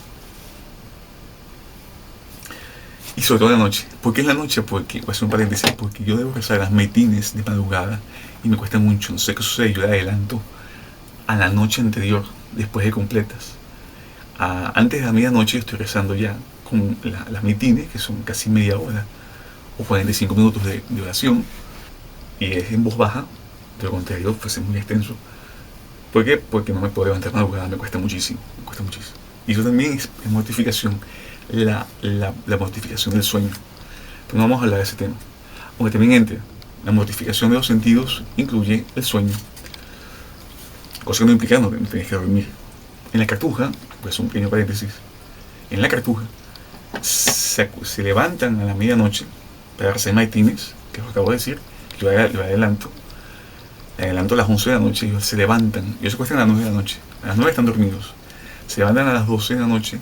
Y sobre todo en la noche. ¿Por qué en la noche? Porque, voy a hacer un paréntesis, porque yo debo rezar las maitines de madrugada y me cuesta mucho. No sé qué sucede, yo le adelanto a la noche anterior, después de completas. Antes de la medianoche estoy rezando ya con las maitines, que son casi media hora o 45 minutos de oración, y es en voz baja. De lo contrario, pues es muy extenso. ¿Por qué? Porque no me puedo levantar madrugada, me cuesta muchísimo. Y eso también es mortificación. La mortificación del sueño. Pero no vamos a hablar de ese tema. Aunque también entre la mortificación de los sentidos incluye el sueño. Cosa que no implica no tenéis que dormir. En la cartuja, pues un pequeño paréntesis, en la cartuja se levantan a la medianoche para hacer maitines, que es lo que acabo de decir, lo adelanto a las 11 de la noche, ellos se levantan, ellos se acuestan a las 9 de la noche, a las 9 están dormidos, se levantan a las 12 de la noche,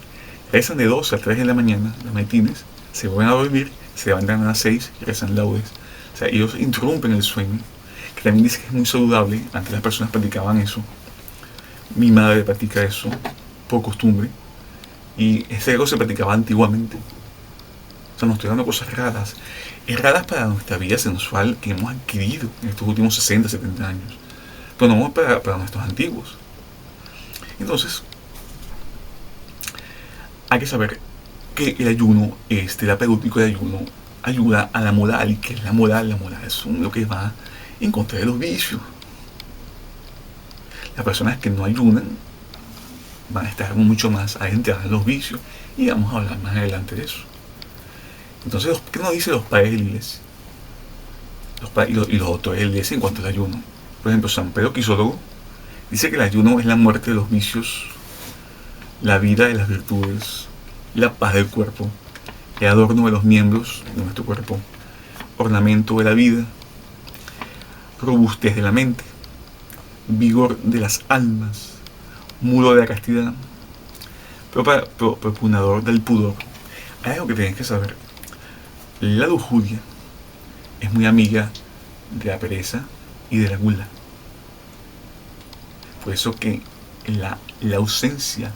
rezan de 12 a 3 de la mañana, las maitines, se vuelven a dormir, se levantan a las 6 y rezan laudes. O sea, ellos interrumpen el sueño, que también dice que es muy saludable. Antes las personas practicaban eso, mi madre practica eso por costumbre, y ese algo se practicaba antiguamente. O sea, no estoy dando cosas raras, es raras para nuestra vida sensual que hemos adquirido en estos últimos 60, 70 años, pero no para nuestros antiguos. Entonces, hay que saber que el ayuno es terapéutico. El ayuno ayuda a la moral. ¿Y qué es la moral? La moral es lo que va en contra de los vicios. Las personas que no ayunan van a estar mucho más adentradas en los vicios, y vamos a hablar más adelante de eso. Entonces, ¿qué nos dicen los padres de la iglesia? Y los autores de la iglesia en cuanto al ayuno? Por ejemplo, San Pedro Crisólogo dice que el ayuno es la muerte de los vicios, la vida de las virtudes, la paz del cuerpo, el adorno de los miembros de nuestro cuerpo, ornamento de la vida, robustez de la mente, vigor de las almas, muro de la castidad, propugnador del pudor. Hay algo que tienes que saber. La lujuria es muy amiga de la pereza y de la gula. Por eso que la ausencia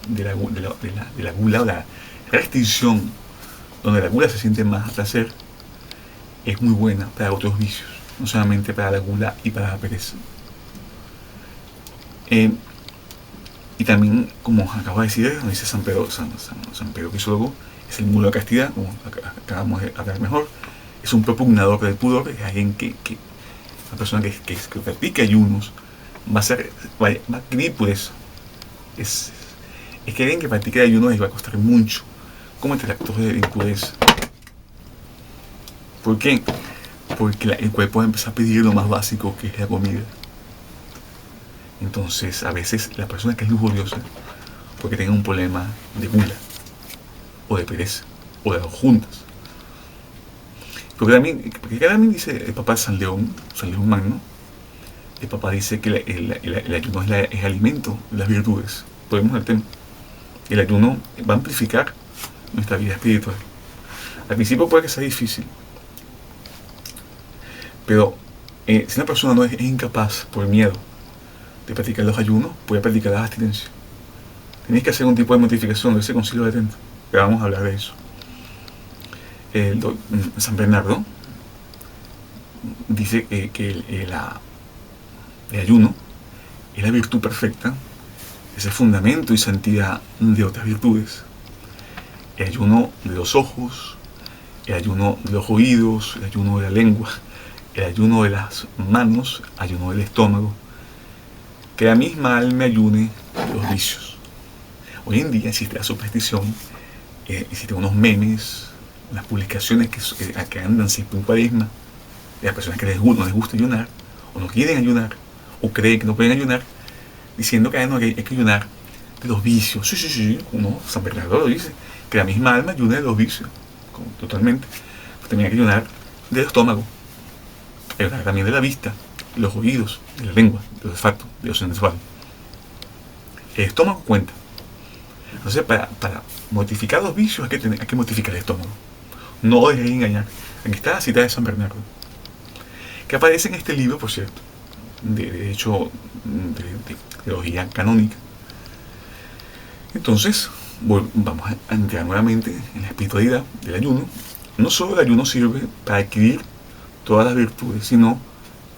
de la gula, o la restricción, donde la gula se siente más a placer, es muy buena para otros vicios, no solamente para la gula y para la pereza. Y también, como acabo de decir, dice San Pedro Crisólogo, es el muro de castidad, como acabamos de hablar mejor, es un propugnador del pudor, es alguien una persona que practica ayunos, va a adquirir pureza. Es que alguien que practique ayunos les va a costar mucho cometer actos de impureza. ¿Por qué? Porque el cuerpo va a empezar a pedir lo más básico, que es la comida. Entonces, a veces la persona que es lujuriosa, porque tenga un problema de gula, o de pereza, o de dos juntas. Porque también dice el Papa San León Magno, el Papa dice que el ayuno es alimento de las virtudes. Podemos el tema. El ayuno va a amplificar nuestra vida espiritual. Al principio puede que sea difícil, pero si una persona no es incapaz por miedo de practicar los ayunos, puede practicar la abstinencia. Tenéis que hacer un tipo de modificación de ese concilio de Trento, que vamos a hablar de eso. San Bernardo dice que el ayuno es la virtud perfecta, es el fundamento y santidad de otras virtudes. El ayuno de los ojos, el ayuno de los oídos, el ayuno de la lengua, el ayuno de las manos, el ayuno del estómago. Que la misma alma ayune los vicios. Hoy en día existe la superstición, existen unos memes, unas publicaciones que andan siempre en cuaresma, de las personas que no les gusta ayunar, o no quieren ayunar, o creen que no pueden ayunar, diciendo que hay que ayunar de los vicios. Sí, San Bernardo lo dice, que la misma alma ayuna de los vicios, totalmente. Pues también hay que ayunar del estómago, ayunar también de la vista, de los oídos, de la lengua, del olfato, de los sensual. El estómago cuenta. Entonces, para mortificar los vicios hay que mortificar el estómago. No dejes engañar. Aquí está la cita de San Bernardo, que aparece en este libro, por cierto, de hecho, de teología canónica. Entonces, vamos a entrar nuevamente en la espiritualidad del ayuno. No solo el ayuno sirve para adquirir todas las virtudes, sino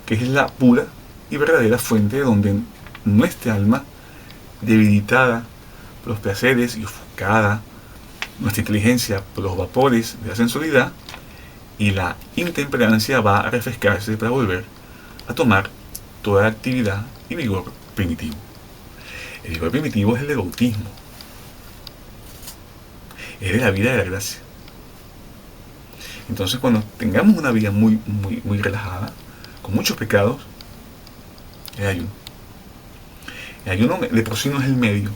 que es la pura y verdadera fuente donde nuestra alma, debilitada por los placeres y ofuscada nuestra inteligencia por los vapores de la sensualidad y la intemperancia, va a refrescarse para volver a tomar toda la actividad y vigor primitivo. El vigor primitivo es el del bautismo, es de la vida de la gracia. Entonces, cuando tengamos una vida muy relajada, con muchos pecados, el ayuno. El ayuno de por sí no es el medio,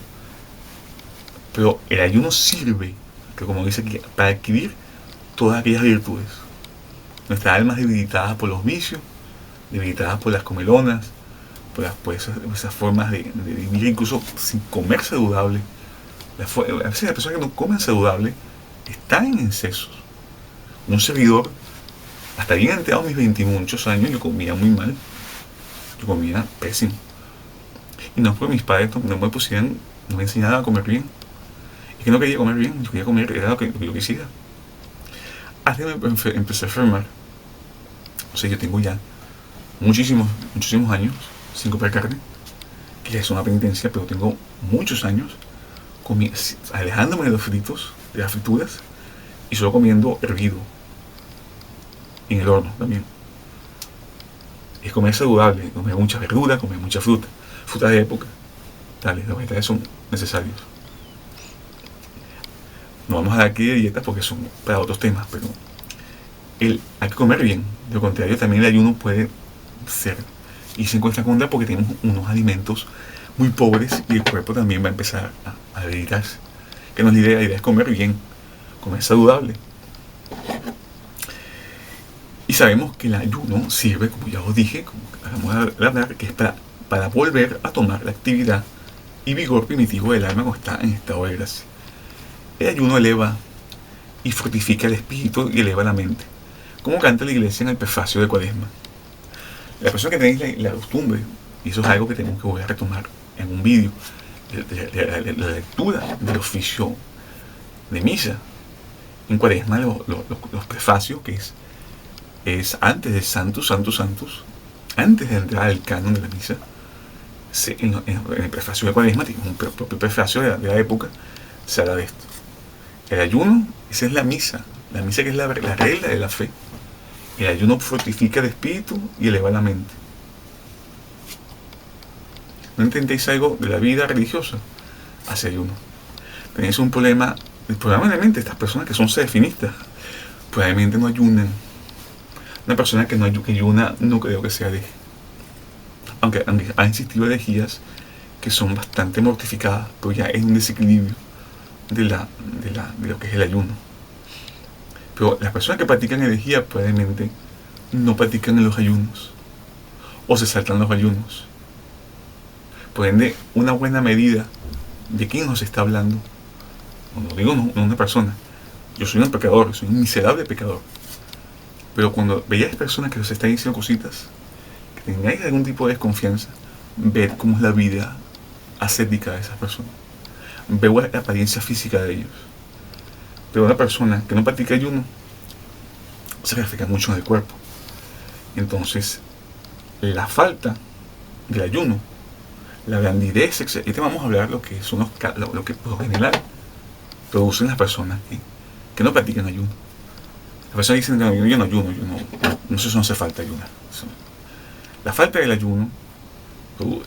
pero el ayuno sirve, que como dice aquí, para adquirir todas aquellas virtudes. Nuestras almas debilitadas por los vicios, debilitadas por las comelonas, por esas formas de vivir incluso sin comer saludable. A veces las personas que no comen saludable están en excesos. Un servidor, hasta bien entrado mis 20 y muchos años, yo comía muy mal. Yo comía pésimo. Y no es porque mis padres no me enseñaban a comer bien. Es que no quería comer bien, yo quería comer, era lo que yo quisiera. Hasta que empecé a enfermar. O sea, yo tengo ya muchísimos años sin comer carne, que ya es una penitencia, pero tengo muchos años alejándome de los fritos, de las frituras, y solo comiendo hervido, en el horno también. Es comer saludable, comer mucha verdura, comer mucha fruta de época, vegetales. Los vegetales son necesarios. No vamos a dar aquí de dietas porque son para otros temas, pero hay que comer bien. De lo contrario, también el ayuno puede ser y se encuentra contra porque tenemos unos alimentos muy pobres y el cuerpo también va a empezar a dedicarse. Que no es la idea es comer bien, comer saludable. Y sabemos que el ayuno sirve, como ya os dije, como acabamos de hablar, que es para volver a tomar la actividad y vigor primitivo del alma cuando está en estado de gracia. El ayuno eleva y fortifica el espíritu y eleva la mente, como canta la iglesia en el prefacio de Cuaresma. La persona que tenéis la costumbre, y eso es algo que tenemos que volver a retomar en un vídeo, de la lectura del oficio de misa, en Cuaresma los prefacios, que es antes de Santos, antes de entrar al canon de la misa, en el prefacio de Cuaresma, un propio prefacio de la época, se habla de esto. El ayuno, esa es la misa que es la regla de la fe. El ayuno fortifica el espíritu y eleva la mente. ¿No entendéis algo de la vida religiosa? Hace ayuno. Tenéis un problema, probablemente estas personas que son sedefinistas, probablemente no ayunan. Una persona que ayuna no creo que sea hereje. Aunque ha insistido herejías que son bastante mortificadas, pero ya es un desequilibrio de lo que es el ayuno. Pero las personas que practican herejía probablemente no practican en los ayunos o se saltan los ayunos. Por ende, una buena medida de quién nos está hablando, cuando digo no una persona, yo soy un pecador, soy un miserable pecador, pero cuando veáis personas que os están diciendo cositas, que tengáis algún tipo de desconfianza, ver cómo es la vida ascética de esas personas, ver la apariencia física de ellos. Pero una persona que no practica ayuno se refleja mucho en el cuerpo. Entonces, la falta del ayuno, la blandidez, etc. Y te vamos a hablar lo que por lo general producen las personas que no practican ayuno. Las personas dicen que yo no ayuno, no sé si no hace falta ayunar. La falta del ayuno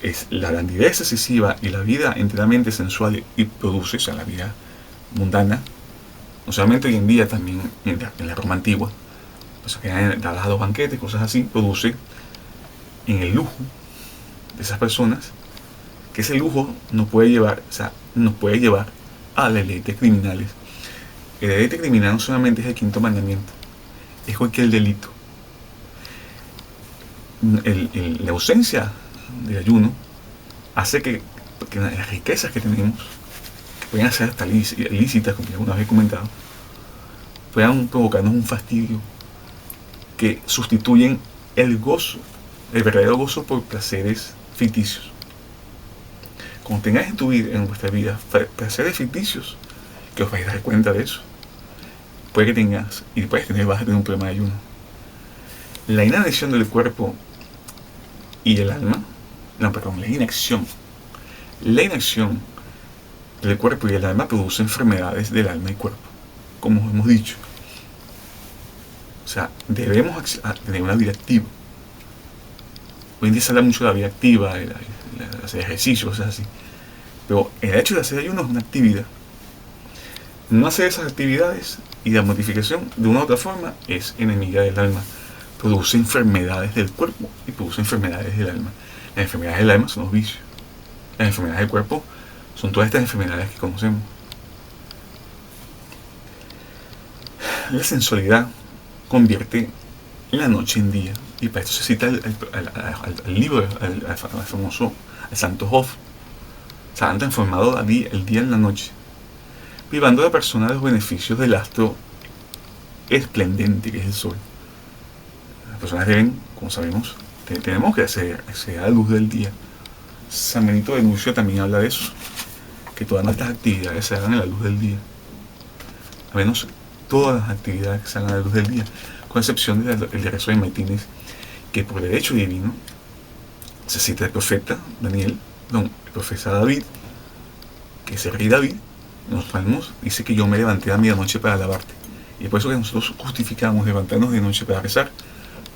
es la blandidez excesiva y la vida enteramente sensual y produce, o sea, la vida mundana, no solamente hoy en día, también en la Roma antigua, pues que han dado banquetes, cosas así, produce en el lujo de esas personas, que ese lujo nos puede llevar a la ley de criminales. El delito criminal no solamente es el quinto mandamiento, es cualquier delito. La ausencia del ayuno hace que las riquezas que tenemos, que pueden ser hasta ilícitas, como ya alguna vez he comentado, puedan provocarnos un fastidio que sustituyen el verdadero gozo por placeres ficticios. Cuando tengáis en vuestra vida placeres ficticios, que os vais a dar cuenta de eso, puede que tengas, y vas a tener un problema de ayuno. La inanición del cuerpo y el alma, la inacción del cuerpo y el alma produce enfermedades del alma y cuerpo, como hemos dicho. O sea, debemos tener una vida activa. Hoy en día se habla mucho de la vida activa, de hacer ejercicios, cosas así. Pero el hecho de hacer ayuno es una actividad. No hacer esas actividades y la mortificación de una u otra forma es enemiga del alma. Produce enfermedades del cuerpo y produce enfermedades del alma. Las enfermedades del alma son los vicios. Las enfermedades del cuerpo son todas estas enfermedades que conocemos. La sensualidad convierte la noche en día. Y para esto se cita el libro, al famoso, al Santo Job. O sea, han transformado el día en la noche, privando a la persona de los beneficios del astro esplendente que es el sol. Las personas deben, como sabemos, tenemos que acceder a la luz del día. San Benito de Nursia también habla de eso, que todas nuestras actividades se hagan en la luz del día. A menos todas las actividades que se hagan a la luz del día, con excepción del rezo de Maitines, que por derecho divino se cita el profeta el profeta David, que es el rey David, en los Salmos dice que yo me levanté a medianoche para alabarte. Y por eso que nosotros justificamos levantarnos de noche para rezar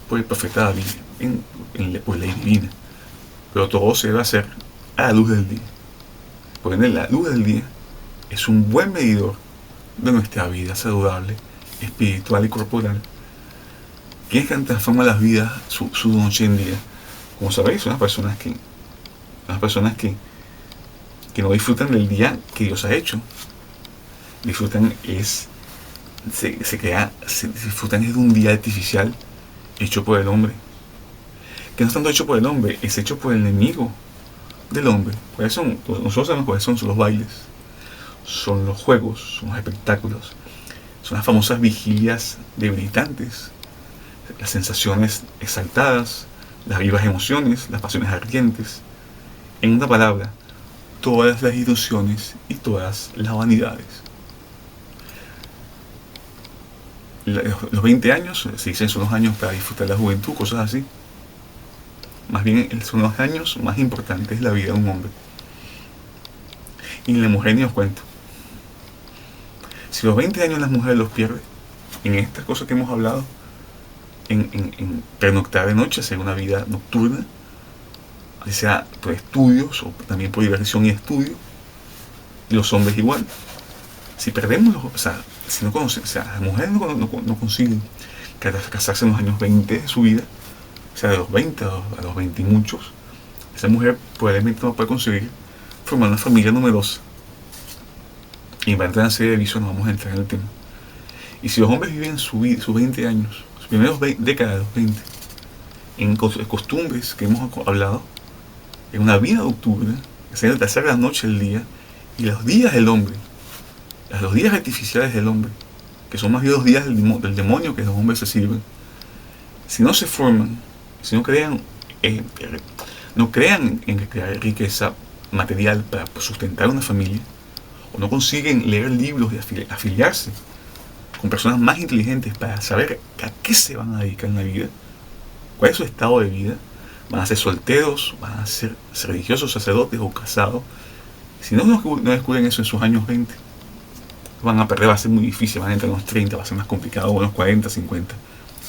por el profeta David, por ley divina. Pero todo se debe hacer a la luz del día. Por ende, la luz del día es un buen medidor de nuestra vida saludable, espiritual y corporal. ¿Quiénes que transforman las vidas su noche en día? Como sabéis, son las personas que no disfrutan del día que Dios ha hecho. Disfrutan disfrutan de un día artificial hecho por el hombre. Que no es tanto hecho por el hombre, es hecho por el enemigo del hombre. Nosotros sabemos cuáles son los bailes, son los juegos, son los espectáculos, son las famosas vigilias debilitantes, las sensaciones exaltadas, las vivas emociones, las pasiones ardientes. En una palabra, todas las ilusiones y todas las vanidades. Los 20 años, se dicen, son los años para disfrutar la juventud, cosas así. Más bien son los años más importantes de la vida de un hombre. Y en la mujer ni os cuento. Si los 20 años las mujeres los pierden, en estas cosas que hemos hablado, en pernoctar de noche, hacer una vida nocturna, ya sea por estudios o también por diversión y estudio, y los hombres igual. Si perdemos, si no conocen, las mujeres no consiguen casarse en los años 20 de su vida, o sea, de los 20 a los 20 y muchos, esa mujer probablemente no puede conseguir formar una familia numerosa. Y va a entrar en serie de visos, no vamos a entrar en el tema. Y si los hombres viven sus 20 años, sus primeros décadas de los 20, en costumbres que hemos hablado, en una vida nocturna, es en el tercer la noche del día, y los días del hombre, los días artificiales del hombre, que son más bien los días del demonio que los hombres se sirven, si no se forman, si no crean en crear riqueza material para sustentar una familia, o no consiguen leer libros y afiliarse con personas más inteligentes para saber a qué se van a dedicar en la vida, cuál es su estado de vida, van a ser solteros, van a ser religiosos, sacerdotes o casados. Si no descubren eso en sus años 20, van a perder, va a ser muy difícil, van a entrar en los 30, va a ser más complicado, o en los 40, 50,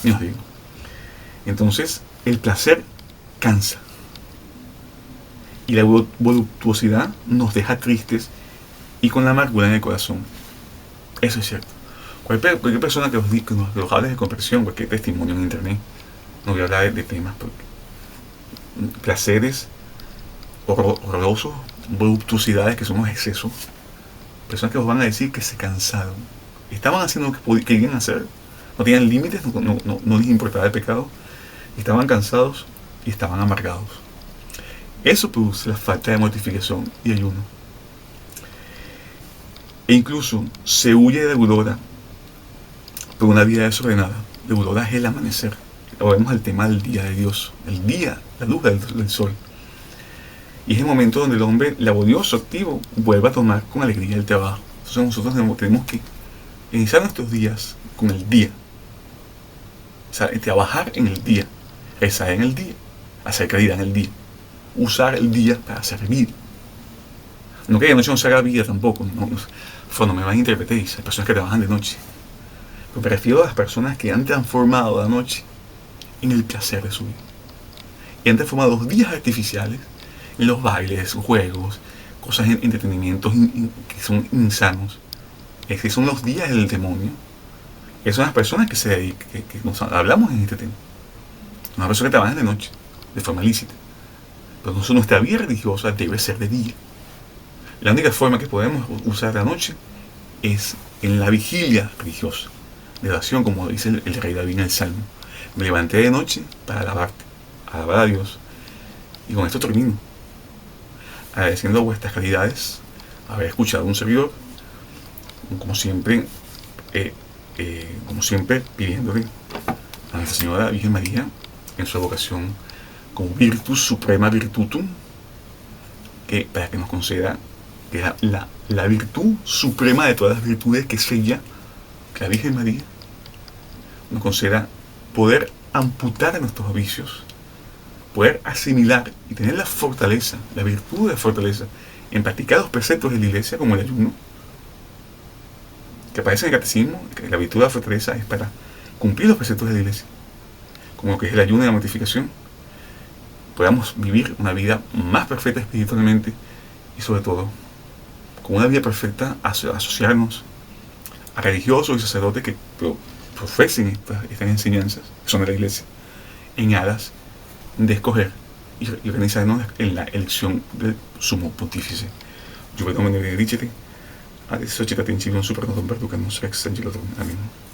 ni os digo. Entonces, el placer cansa. Y la voluptuosidad nos deja tristes y con la amargura en el corazón. Eso es cierto. Cualquier persona que os hable de conversión, cualquier testimonio en internet, no voy a hablar de temas, porque placeres horrorosos, voluptuosidades que son los excesos, personas que os van a decir que se cansaron, estaban haciendo lo que querían hacer, no tenían límites, no les importaba el pecado, estaban cansados y estaban amargados. Eso produce la falta de mortificación y ayuno. E incluso se huye de Aurora por una vida desordenada. De Aurora es el amanecer. Volvemos al tema del día de Dios, el día, la luz del sol. Y es el momento donde el hombre laborioso, activo, vuelve a tomar con alegría el trabajo. Entonces nosotros tenemos que iniciar nuestros días con el día. O sea, trabajar en el día, rezar en el día, hacer caridad en el día, usar el día para servir. No que de noche no se haga vida tampoco, no me malinterpretéis, hay personas que trabajan de noche. Pero me refiero a las personas que han transformado la noche en el placer de su vida. Y han transformado los días artificiales en los bailes, juegos, cosas en entretenimientos que son insanos. Es que son los días del demonio. Esas son las personas que se dedican, que nos hablamos en este tema. Una persona que trabaja de noche, de forma lícita. Pero nuestra vida religiosa debe ser de día. La única forma que podemos usar la noche es en la vigilia religiosa, de oración, como dice el rey David en el Salmo. Me levanté de noche para alabarte, alabar a Dios. Y con esto termino. Agradeciendo vuestras calidades, haber escuchado a un servidor, como siempre pidiéndole a Nuestra Señora Virgen María, en su vocación como Virtus Suprema Virtutum, que para que nos conceda que la virtud suprema de todas las virtudes, que es ella, que la Virgen María, nos conceda poder amputar nuestros vicios, poder asimilar y tener la fortaleza, la virtud de la fortaleza, en practicar los preceptos de la Iglesia, como el ayuno, que aparece en el catecismo, que la virtud de la fortaleza es para cumplir los preceptos de la Iglesia, como que es el ayuno y la mortificación, podamos vivir una vida más perfecta espiritualmente y sobre todo con una vida perfecta, asociarnos a religiosos y sacerdotes que profesen estas enseñanzas, que son de la iglesia, en aras de escoger y organizarnos en la elección del sumo pontífice. Juventus benedicere, ad societatem civem super notum perducamus, ex angelotum. Amén.